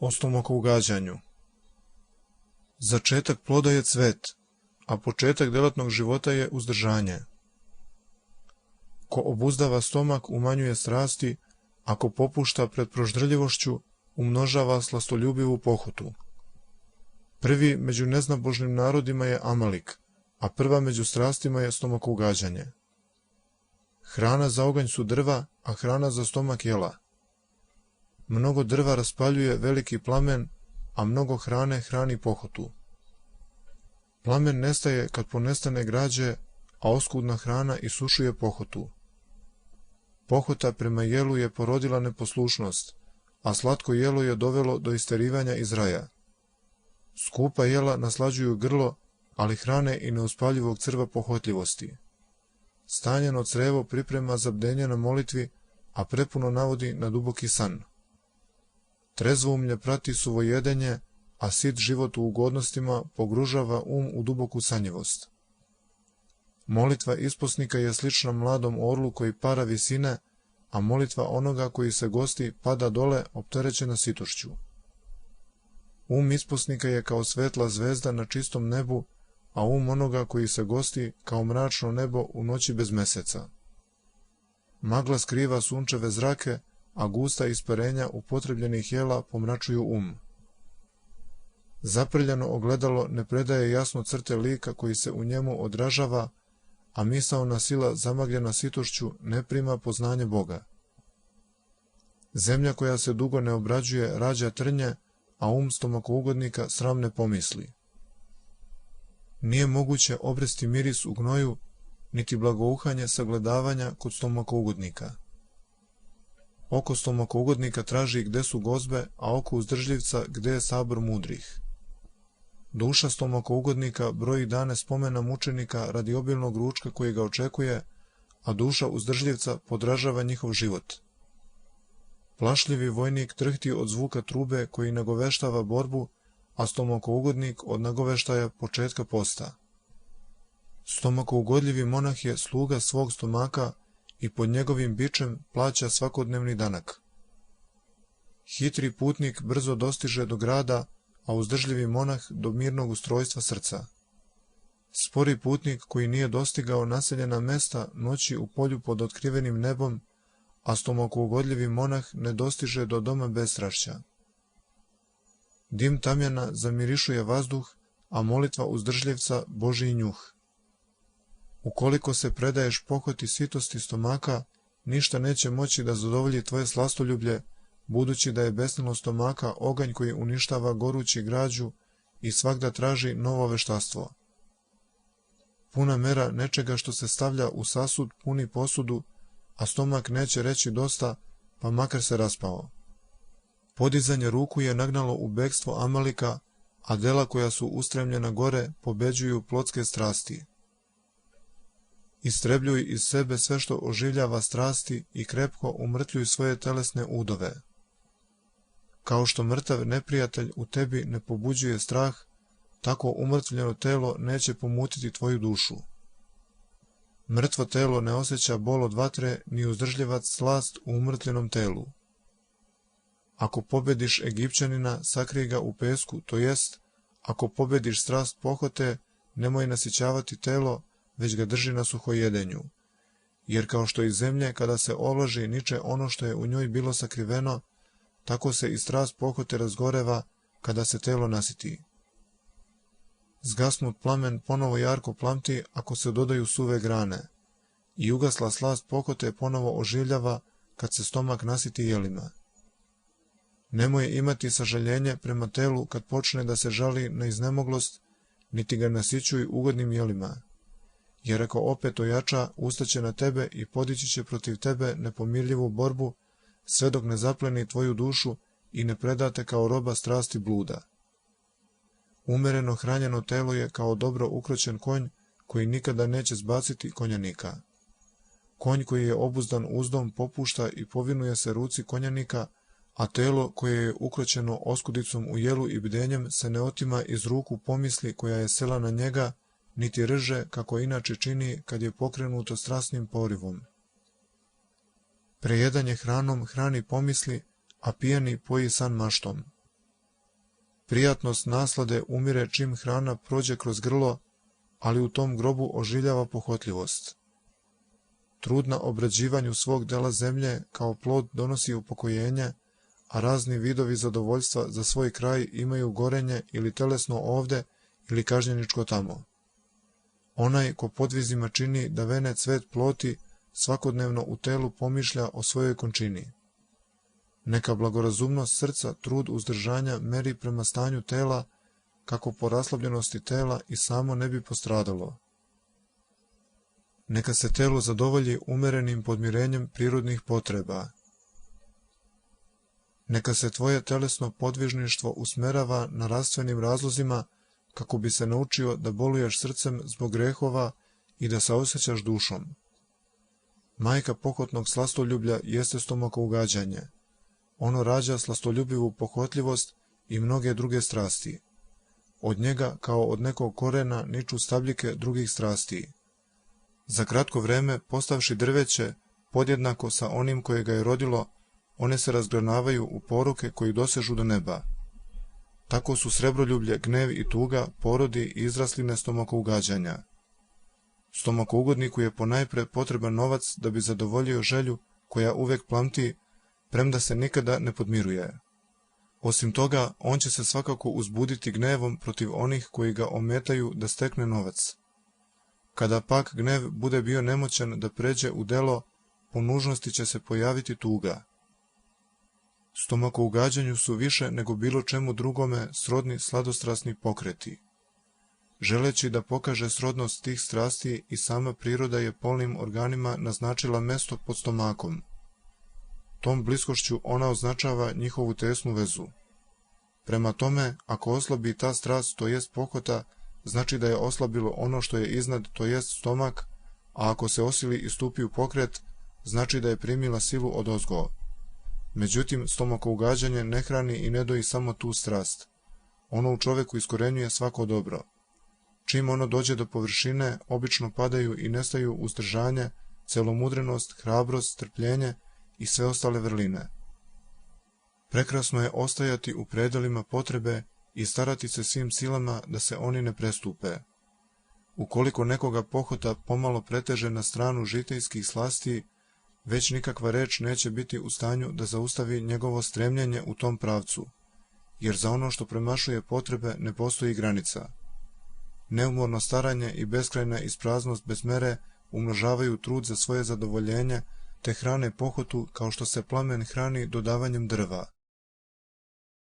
O stomakougađanju. Začetak ploda je cvet, a početak delatnog života je uzdržanje. Ko obuzdava stomak, umanjuje strasti, a ko popušta pred proždrljivošću, umnožava slastoljubivu pohotu. Prvi među neznabožnim narodima je Amalik, a prva među strastima je stomakougađanje. Hrana za oganj su drva, a hrana za stomak jela. Mnogo drva raspaljuje veliki plamen, a mnogo hrane hrani pohotu. Plamen nestaje kad ponestane građe, a oskudna hrana isušuje pohotu. Pohota prema jelu je porodila neposlušnost, a slatko jelo je dovelo do isterivanja iz raja. Skupa jela naslađuju grlo, ali hrane i neuspaljivog crva pohotljivosti. Stanjeno crevo priprema za bdenje na molitvi, a prepuno navodi na duboki san. Trezvoumlje prati suvojedenje, a sit život u ugodnostima pogružava u duboku sanjivost. Molitva isposnika je slična mladom orlu koji para visine, a molitva onoga koji se gosti pada dole opterećena sitošću. Isposnika je kao svetla zvezda na čistom nebu, a onoga koji se gosti kao mračno nebo u noći bez meseca. Magla skriva sunčeve zrake, a gusta isparenja upotrebljenih jela pomračuju Zaprljano ogledalo ne predaje jasno crte lika koji se u njemu odražava, a misaona sila zamagljena sitošću ne prima poznanje Boga. Zemlja koja se dugo ne obrađuje rađa trnje, a stomakougodnika sramne pomisli. Nije moguće obresti miris u gnoju, niti blagouhanje sagledavanja kod stomakougodnika. Oko stomakougodnika traži gde su gozbe, a oko uzdržljivca gde je sabor mudrih. Duša stomakougodnika broji dane spomena mučenika radi obilnog ručka koji ga očekuje, a duša uzdržljivca podražava njihov život. Plašljivi vojnik trhti od zvuka trube koji nagoveštava borbu, a stomakougodnik od nagoveštaja početka posta. Stomakougodljivi monah je sluga svog stomaka i pod njegovim bičem plaća svakodnevni danak. Hitri putnik brzo dostiže do grada, a uzdržljivi monah do mirnog ustrojstva srca. Spori putnik koji nije dostigao naseljena mesta noći u polju pod otkrivenim nebom, a stomakougodljivi monah ne dostiže do doma besstrašća. Dim tamjana zamirišuje vazduh, a molitva uzdržljivca Božji njuh. Ukoliko se predaješ pohoti sitosti stomaka, ništa neće moći da zadovolji tvoje slastoljublje, budući da je besnilo stomaka oganj koji uništava gorući građu i svagda traži novo veštastvo. Puna mera nečega što se stavlja u sasud puni posudu, a stomak neće reći dosta, pa makar se raspao. Podizanje ruku je nagnalo u bekstvo Amalika, a dela koja su ustremljena gore pobeđuju plotske strasti. Istrebljuj iz sebe sve što oživljava strasti i krepko umrtljuj svoje telesne udove. Kao što mrtav neprijatelj u tebi ne pobuđuje strah, tako umrtvljeno telo neće pomutiti tvoju dušu. Mrtvo telo ne osjeća bol od vatre, ni uzdržljivac slast u umrtljenom telu. Ako pobediš Egipćanina, sakrij ga u pesku, to jest, ako pobediš strast pohote, nemoj nasićavati telo, već ga drži na suhojedenju. Jer kao što iz zemlje kada se oloži niče ono što je u njoj bilo sakriveno, tako se i strast pohote razgoreva kada se telo nasiti. Zgasnut plamen ponovo jarko plamti ako se dodaju suve grane, i ugasla slast pohote ponovo oživljava kad se stomak nasiti jelima. Nemoj imati sažaljenje prema telu kad počne da se žali na iznemoglost, niti ga nasićuj ugodnim jelima. Jer ako opet ojača, ustaće na tebe i podići će protiv tebe nepomirljivu borbu, sve dok ne zapleni tvoju dušu i ne predate kao roba strasti bluda. Umereno hranjeno telo je kao dobro ukroćen konj koji nikada neće zbaciti konjanika. Konj koji je obuzdan uzdom popušta i povinuje se ruci konjanika, a telo koje je ukroćeno oskudicom u jelu i bdenjem se ne otima iz ruku pomisli koja je sela na njega, niti rže kako inače čini kad je pokrenuto strasnim porivom. Prejedanje hranom hrani pomisli, a pijani poji san maštom. Prijatnost naslade umire čim hrana prođe kroz grlo, ali u tom grobu oživljava pohotljivost. Trud na obrađivanju svog dela zemlje kao plod donosi upokojenje, a razni vidovi zadovoljstva za svoj kraj imaju gorenje ili telesno ovde ili kažnjeničko tamo. Onaj ko podvizima čini da vene cvet ploti, svakodnevno u telu pomišlja o svojoj končini. Neka blagorazumnost srca trud uzdržanja meri prema stanju tela, kako po raslabljenosti tela i samo ne bi postradalo. Neka se telo zadovolji umerenim podmirenjem prirodnih potreba. Neka se tvoje telesno podvižništvo usmerava na rastvenim razlozima, kako bi se naučio da boluješ srcem zbog grehova i da saosećaš dušom. Majka pohotnog slastoljublja jeste stomakougađanje. Ono rađa slastoljubivu pohotljivost i mnoge druge strasti. Od njega, kao od nekog korena, niču stabljike drugih strasti. Za kratko vreme, postavši drveće, podjednako sa onim koje ga je rodilo, one se razgranavaju u poruke koji dosežu do neba. Tako su srebroljublje, gnev i tuga porodi izrasline stomakougađanja. Stomakougodniku je ponajpre potreban novac da bi zadovoljio želju koja uvek plamti, premda se nikada ne podmiruje. Osim toga, on će se svakako uzbuditi gnevom protiv onih koji ga ometaju da stekne novac. Kada pak gnev bude bio nemoćan da pređe u delo, po nužnosti će se pojaviti tuga. Stomakougađanju su više nego bilo čemu drugome srodni sladostrasni pokreti. Želeći da pokaže srodnost tih strasti, i sama priroda je polnim organima naznačila mesto pod stomakom. Tom bliskošću ona označava njihovu tesnu vezu. Prema tome, ako oslabi ta strast, to jest pohota, znači da je oslabilo ono što je iznad, to jest stomak, a ako se osili i stupi u pokret, znači da je primila silu odozgo. Međutim, stomakougađanje ne hrani i ne doji samo tu strast. Ono u čoveku iskorenjuje svako dobro. Čim ono dođe do površine, obično padaju i nestaju uzdržanje, celomudrenost, hrabrost, strpljenje i sve ostale vrline. Prekrasno je ostajati u predelima potrebe i starati se svim silama da se oni ne prestupe. Ukoliko nekoga pohota pomalo preteže na stranu žitejskih slasti, već nikakva reč neće biti u stanju da zaustavi njegovo stremljenje u tom pravcu, jer za ono što premašuje potrebe ne postoji granica. Neumorno staranje i beskrajna ispraznost bez mere umnožavaju trud za svoje zadovoljenje, te hrane pohotu kao što se plamen hrani dodavanjem drva.